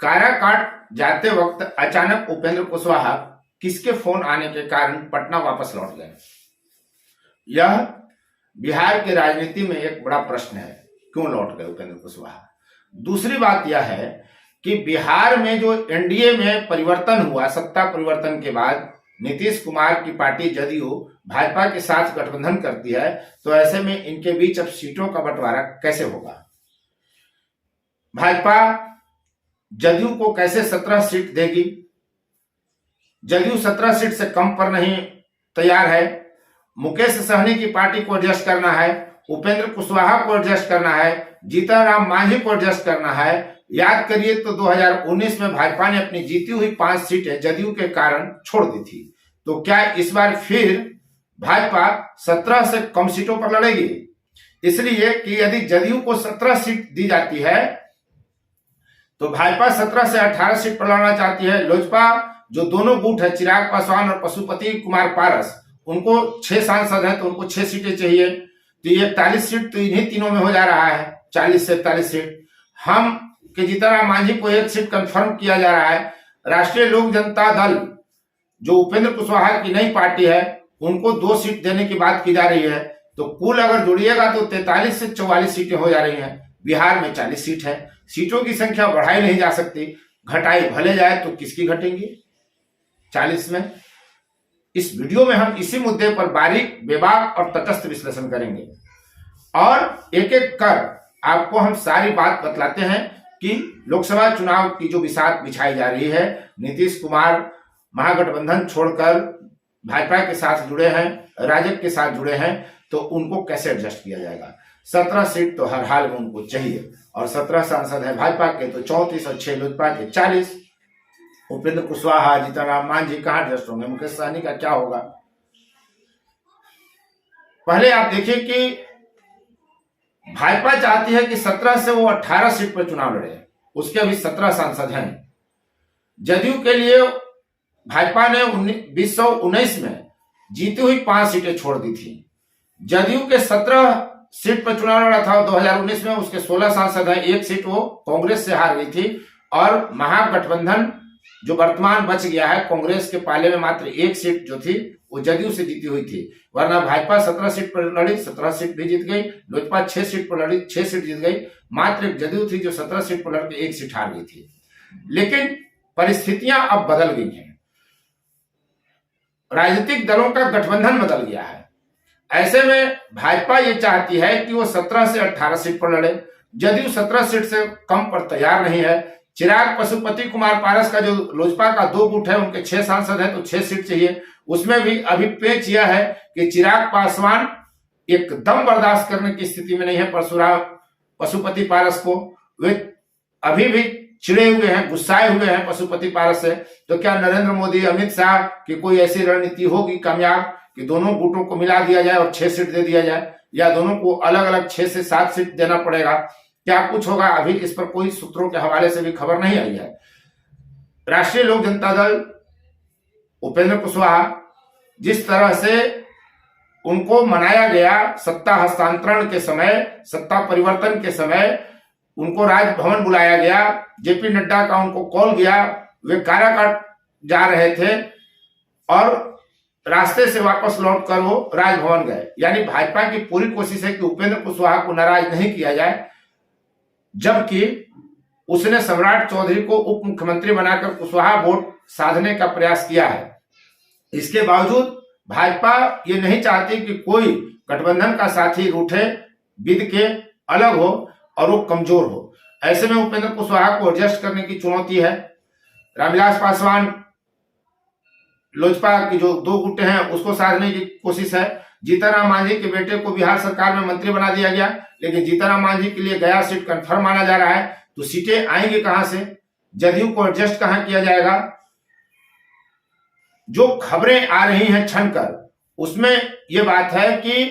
काराकाट जाते वक्त अचानक उपेंद्र कुशवाहा किसके फोन आने के कारण पटना वापस लौट गए? यह बिहार की राजनीति में एक बड़ा प्रश्न है, क्यों लौट गए उपेंद्र कुशवाहा। दूसरी बात यह है कि बिहार में जो एनडीए में परिवर्तन हुआ, सत्ता परिवर्तन के बाद नीतीश कुमार की पार्टी जदयू भाजपा के साथ गठबंधन करती है, तो ऐसे में इनके बीच अब सीटों का बंटवारा कैसे होगा? भाजपा जदयू को कैसे 17 सीट देगी? जदयू 17 सीट से कम पर नहीं तैयार है। मुकेश सहनी की पार्टी को एडजस्ट करना है, उपेंद्र कुशवाहा को एडजस्ट करना है, जीतन मांझी को एडजस्ट करना है। याद करिए तो 2019 में भाजपा ने अपनी जीती हुई 5 सीटें जदयू के कारण छोड़ दी थी। तो क्या इस बार फिर भाजपा 17 से कम सीटों पर लड़ेगी? इसलिए कि यदि जदयू को 17 सीट दी जाती है तो भाजपा 17 से 18 सीट पर लड़ना चाहती है। लोजपा जो दोनों गुट है, चिराग पासवान और पशुपति कुमार पारस, उनको 6 सांसद हैं तो उनको 6 सीटें चाहिए। तो ये 41 सीट तो इन्हीं तीनों में हो जा रहा है, 40 से 41 सीट। हम के जीतन मांझी को 1 सीट कंफर्म किया जा रहा है। राष्ट्रीय लोक जनता दल जो उपेंद्र कुशवाहा की नई पार्टी है, उनको 2 सीट देने की बात की जा रही है। तो कुल अगर जोड़िएगा तो 43 से 44 सीटें हो जा रही हैं। बिहार में 40 सीट है। सीटों की संख्या बढ़ाई नहीं जा सकती, घटाई भले जाए तो किसकी घटेंगी 40 में। इस वीडियो में हम इसी मुद्दे पर बारीक, बेबाक और तटस्थ विश्लेषण करेंगे और एक एक कर आपको हम सारी बात बतलाते हैं कि लोकसभा चुनाव की जो बिसात बिछाई जा रही है, नीतीश कुमार महागठबंधन छोड़कर भाजपा के साथ जुड़े हैं, राजग के साथ जुड़े हैं, तो उनको कैसे एडजस्ट किया जाएगा। 17 सीट तो हर हाल में उनको चाहिए और 17 सांसद है भाजपा के, तो 34 और 6 लोजपा के 40। उपेंद्र कुशवाहा, जीतन राम मांझी कहां एडजस्ट होंगे? मुकेश सहनी का क्या होगा? पहले आप देखिए कि भाजपा चाहती है कि 17 से वो 18 सीट पर चुनाव लड़े, उसके अभी 17 सांसद हैं। जदयू के लिए भाजपा ने 2019 में जीती हुई 5 सीटें छोड़ दी थी। जदयू के 17 सीट पर चुनाव लड़ा था 2019 में, उसके 16 सांसद हैं। 1 सीट वो कांग्रेस से हार गई थी और महागठबंधन जो वर्तमान बच गया है, कांग्रेस के पाले में मात्र 1 सीट जो थी वो जदयू से जीती हुई थी। वरना भाजपा 17 सीट पर लड़ी, 17 सीट भी जीत गई। लोजपा 6 सीट पर लड़ी, 6 सीट जीत गई। मात्र एक जदयू थी जो 17 सीट पर लड़कर 1 सीट हार गई थी। लेकिन परिस्थितियां अब बदल गई हैं, राजनीतिक दलों का गठबंधन बदल गया है। ऐसे में भाजपा ये चाहती है कि वो 17 से 18 सीट पर लड़े। जदयू 17 सीट से कम पर तैयार नहीं है। चिराग पशुपति कुमार पारस का जो लोजपा का 2 गुट है, उनके 6 सांसद हैं तो 6 सीट चाहिए। उसमें भी अभी पेच यह है कि चिराग पासवान एकदम बर्दाश्त करने की स्थिति में नहीं है पशुपति पारस को। वे अभी भी चिड़े हुए हैं, गुस्साए हुए हैं पशुपति पारस से। तो क्या नरेंद्र मोदी, अमित शाह की कोई ऐसी रणनीति होगी कामयाब कि दोनों गुटों को मिला दिया जाए और 6 सीट दे दिया जाए, या दोनों को अलग अलग 6 से 7 सीट देना पड़ेगा? क्या कुछ होगा? अभी इस पर कोई सूत्रों के हवाले से भी खबर नहीं आई है। राष्ट्रीय लोक जनता दल उपेंद्र कुशवाहा, जिस तरह से उनको मनाया गया सत्ता हस्तांतरण के समय, सत्ता परिवर्तन के समय, उनको राजभवन बुलाया गया, जेपी नड्डा का उनको कॉल गया, वे काराकाट जा रहे थे और रास्ते से वापस लौटकर वो राजभवन गए। यानी भाजपा की पूरी कोशिश है कि उपेंद्र कुशवाहा को नाराज नहीं किया जाए, जबकि उसने सम्राट चौधरी को उप मुख्यमंत्री बनाकर कुशवाहा वोट साधने का प्रयास किया है। इसके बावजूद भाजपा ये नहीं चाहती कि कोई गठबंधन का साथी रूठे, बिद के अलग हो और वो कमजोर हो। ऐसे में उपेंद्र कुशवाहा को एडजस्ट करने की चुनौती है। रामविलास पासवान, लोजपा की जो 2 गुटे हैं, उसको साधने की कोशिश है। जीतन राम मांझी के बेटे को बिहार सरकार में मंत्री बना दिया गया, लेकिन जीतन राम मांझी के लिए गया सीट कंफर्म माना जा रहा है। तो सीटें आएंगी कहां से? जदयू को एडजस्ट कहां किया जाएगा? जो खबरें आ रही हैं छनकर, उसमें यह बात है कि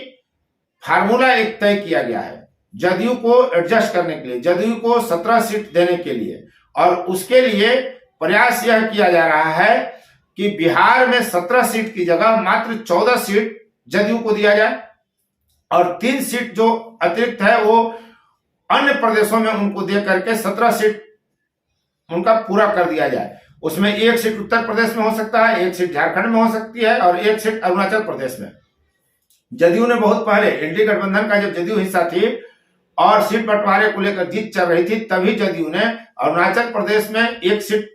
फार्मूला एक तय किया गया है जदयू को एडजस्ट करने के लिए, जदयू को 17 सीट देने के लिए। और उसके लिए प्रयास यह किया जा रहा है कि बिहार में 17 सीट की जगह मात्र 14 सीट जदयू को दिया जाए और 3 सीट जो अतिरिक्त है वो अन्य प्रदेशों में उनको दे करके 17 सीट उनका पूरा कर दिया जाए। उसमें एक सीट उत्तर प्रदेश में हो सकता है, एक सीट झारखंड में हो सकती है और एक सीट अरुणाचल प्रदेश में। जदयू ने बहुत पहले एनडीए गठबंधन का जब जदयू हिस्सा थी और सीट बंटवारे को लेकर जीत चल रही थी, तभी जदयू ने अरुणाचल प्रदेश में एक सीट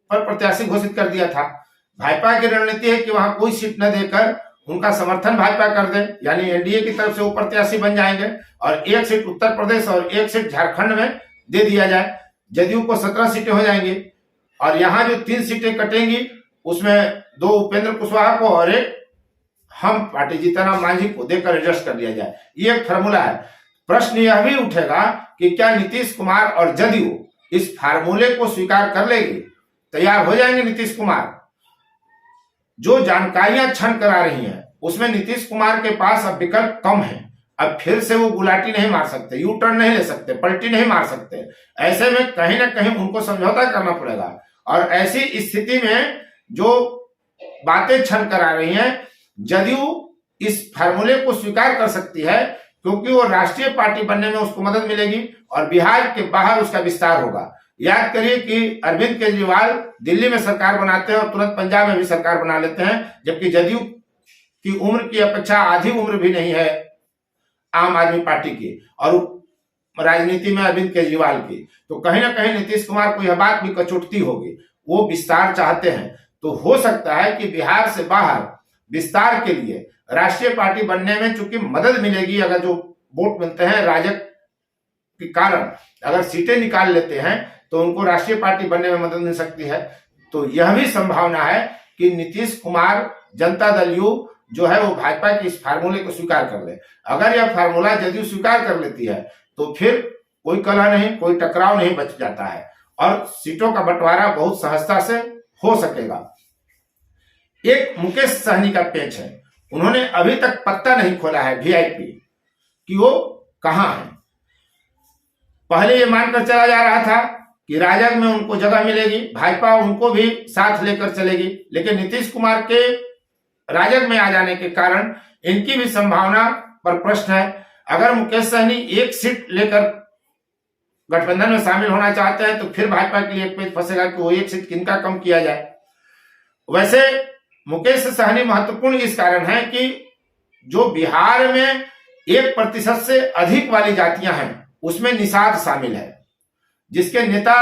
पर प्रत्याशी घोषित कर दिया था। भाजपा की रणनीति है कि वहां कोई सीट न देकर उनका समर्थन भाजपा कर दे, यानी एनडीए की तरफ से वो प्रत्याशी बन जाएंगे और एक सीट उत्तर प्रदेश और एक सीट झारखंड में दे दिया जाए। जदयू को 17 सीटें हो जाएंगी और यहाँ जो 3 सीटें कटेंगी उसमें 2 उपेंद्र कुशवाहा को और एक हम पार्टी जीतनराम मांझी को देकर एडजस्ट कर लिया जाए। ये एक फार्मूला है। प्रश्न यह भी उठेगा कि क्या नीतीश कुमार और जदयू इस फार्मूले को स्वीकार कर लेगी, तैयार हो जाएंगे नीतीश कुमार। जो जानकारियां छन करा रही हैं उसमें नीतीश कुमार के पास अब विकल्प कम है। अब फिर से वो गुलाटी नहीं मार सकते, यू टर्न नहीं ले सकते, पलटी नहीं मार सकते। ऐसे में कहीं ना कहीं उनको समझौता करना पड़ेगा और ऐसी स्थिति में जो बातें छन करा रही हैं, जदयू इस फार्मूले को स्वीकार कर सकती है क्योंकि वो राष्ट्रीय पार्टी बनने में उसको मदद मिलेगी और बिहार के बाहर उसका विस्तार होगा। याद करिए कि अरविंद केजरीवाल दिल्ली में सरकार बनाते हैं और तुरंत पंजाब में भी सरकार बना लेते हैं, जबकि जदयू की उम्र की अपेक्षा आधी उम्र भी नहीं है आम आदमी पार्टी की और राजनीति में अरविंद केजरीवाल की। तो कहीं ना कहीं नीतीश कुमार को यह बात भी कचोटती होगी, वो विस्तार चाहते हैं। तो हो सकता है कि बिहार से बाहर विस्तार के लिए राष्ट्रीय पार्टी बनने में चूंकि मदद मिलेगी, अगर जो वोट मिलते हैं राजग के कारण अगर सीटें निकाल लेते हैं तो उनको राष्ट्रीय पार्टी बनने में मदद मिल सकती है। तो यह भी संभावना है कि नीतीश कुमार जनता दल यू जो है वो भाजपा के इस फार्मूले को स्वीकार कर ले। अगर यह फार्मूला जदयू स्वीकार कर लेती है तो फिर कोई कलह नहीं, कोई टकराव नहीं बच जाता है और सीटों का बंटवारा बहुत सहजता से हो सकेगा। एक मुकेश सहनी का पेच है, उन्होंने अभी तक पत्ता नहीं खोला है वीआईपी कि वो कहां है। पहले ये मानकर चला जा रहा था कि राजग में उनको जगह मिलेगी, भाजपा उनको भी साथ लेकर चलेगी, लेकिन नीतीश कुमार के राजग में आ जाने के कारण इनकी भी संभावना पर प्रश्न है। अगर मुकेश सहनी एक सीट लेकर गठबंधन में शामिल होना चाहते हैं तो फिर भाजपा के लिए एक पेच फंसेगा कि वो एक सीट किनका कम किया जाए। वैसे मुकेश सहनी महत्वपूर्ण इस कारण है कि जो बिहार में 1% से अधिक वाली जातियां हैं उसमें निषाद शामिल है, जिसके नेता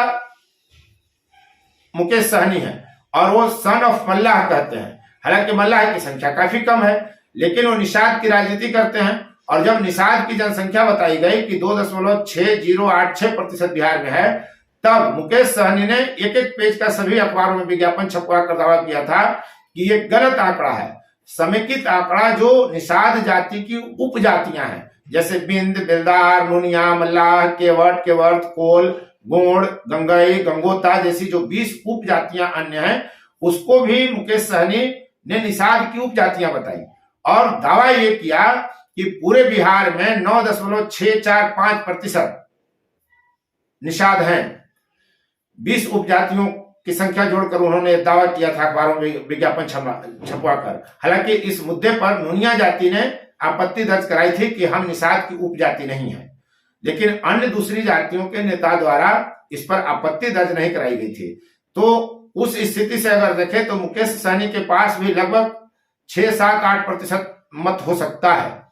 मुकेश सहनी है और वो सन ऑफ मल्लाह कहते हैं। हालांकि मल्लाह की संख्या काफी कम है, लेकिन वो निषाद की राजनीति करते हैं। और जब निषाद की जनसंख्या बताई गई कि 2.6086% बिहार में है, तब मुकेश सहनी ने एक एक पेज का सभी अखबारों में विज्ञापन छपवा कर दावा किया था कि ये गलत आंकड़ा है। समेकित आंकड़ा जो निषाद जाति की उपजातियां हैं जैसे बिंद, बेलदार, नूनिया, मल्लाह, केवट, केवर्थ, कोल, गोंड, गंगई, गंगोता जैसी जो 20 उपजातियां अन्य हैं, उसको भी मुकेश सहनी ने निषाद की उपजातियां बताई और दावा ये किया कि पूरे बिहार में 9.645% निषाद हैं। 20 उपजातियों की संख्या जोड़कर उन्होंने दावा किया था अखबारों में विज्ञापन छपवाकर। हालांकि इस मुद्दे पर नूनिया जाति ने आपत्ति दर्ज कराई थी कि हम निषाद की उपजाति नहीं है, लेकिन अन्य दूसरी जातियों के नेता द्वारा इस पर आपत्ति दर्ज नहीं कराई गई थी। तो उस स्थिति से अगर देखें तो मुकेश सहनी के पास भी लगभग 6-7-8% मत हो सकता है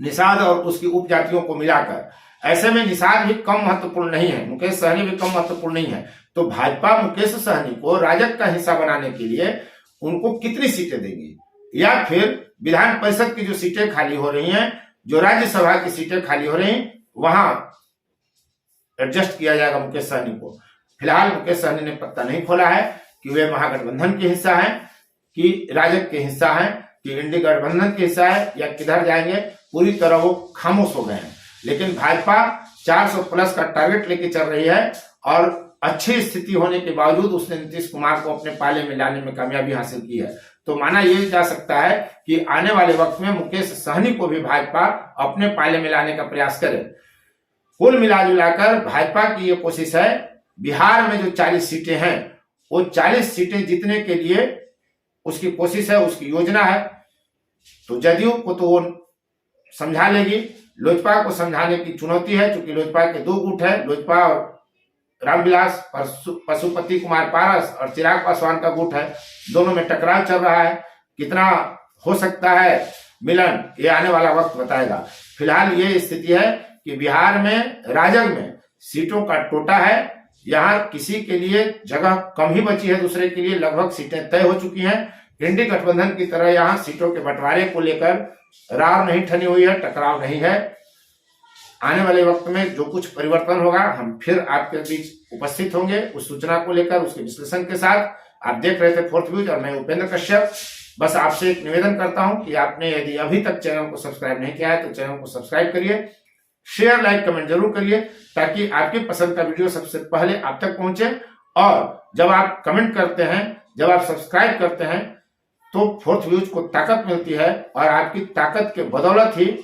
निषाद और उसकी उपजातियों को मिलाकर। ऐसे में निषाद भी कम महत्वपूर्ण नहीं है, मुकेश सहनी भी कम महत्वपूर्ण नहीं है। तो भाजपा मुकेश सहनी को राजग का हिस्सा बनाने के लिए उनको कितनी सीटें देगी, या फिर विधान परिषद की जो सीटें खाली हो रही हैं, जो राज्यसभा की सीटें खाली हो रही वहां एडजस्ट किया जाएगा मुकेश सहनी को। फिलहाल मुकेश सहनी ने पत्ता नहीं खोला है कि वे महागठबंधन के हिस्सा है कि राजग के हिस्सा है कि इंडी गठबंधन के हिस्सा है या किधर जाएंगे। पूरी तरह वो खामोश हो गए हैं। लेकिन भाजपा 400 प्लस का टारगेट लेके चल रही है और अच्छी स्थिति होने के बावजूद उसने नीतीश कुमार को अपने पाले में लाने में कामयाबी हासिल की है। तो माना यह जा सकता है कि आने वाले वक्त में मुकेश सहनी को भी भाजपा अपने पाले में लाने का प्रयास करे। कुल मिलाजुलाकर भाजपा की ये कोशिश है, बिहार में जो 40 सीटें हैं वो 40 सीटें जीतने के लिए उसकी कोशिश है, उसकी योजना है। तो जदयू को तो वो समझा लेगी, लोजपा को समझाने की चुनौती है, क्योंकि लोजपा के 2 गुट है, लोजपा और रामविलास पशुपति कुमार पारस और चिराग पासवान का गुट है, दोनों में टकराव चल रहा है। कितना हो सकता है मिलन, ये आने वाला वक्त बताएगा। फिलहाल ये स्थिति है कि बिहार में राजग में सीटों का टोटा है। यहाँ किसी के लिए जगह कम ही बची है, दूसरे के लिए लगभग सीटें तय हो चुकी हैं। इंडी गठबंधन की तरह यहाँ सीटों के बंटवारे को लेकर रार नहीं ठनी हुई है, टकराव नहीं है। आने वाले वक्त में जो कुछ परिवर्तन होगा हम फिर आपके बीच उपस्थित होंगे उस सूचना को लेकर, उसके विश्लेषण के साथ। आप देख रहे थे फोर्थ व्यूज और मैं उपेंद्र कश्यप। बस आपसे एक निवेदन करता हूं कि आपने यदि अभी तक चैनल को सब्सक्राइब नहीं किया है तो चैनल को सब्सक्राइब करिए, शेयर लाइक कमेंट जरूर करिए, ताकि आपकी पसंद का वीडियो सबसे पहले आप तक पहुंचे। और जब आप कमेंट करते हैं, जब आप सब्सक्राइब करते हैं तो फोर्थ व्यूज को ताकत मिलती है, और आपकी ताकत के बदौलत ही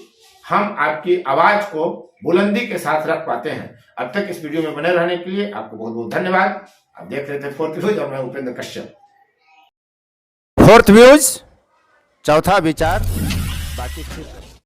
हम आपकी आवाज को बुलंदी के साथ रख पाते हैं। अब तक इस वीडियो में बने रहने के लिए आपको बहुत बहुत धन्यवाद। आप देख रहे थे फोर्थ व्यूज और मैं उपेंद्र कश्यप। फोर्थ व्यूज, चौथा विचार, बाकी ठीक।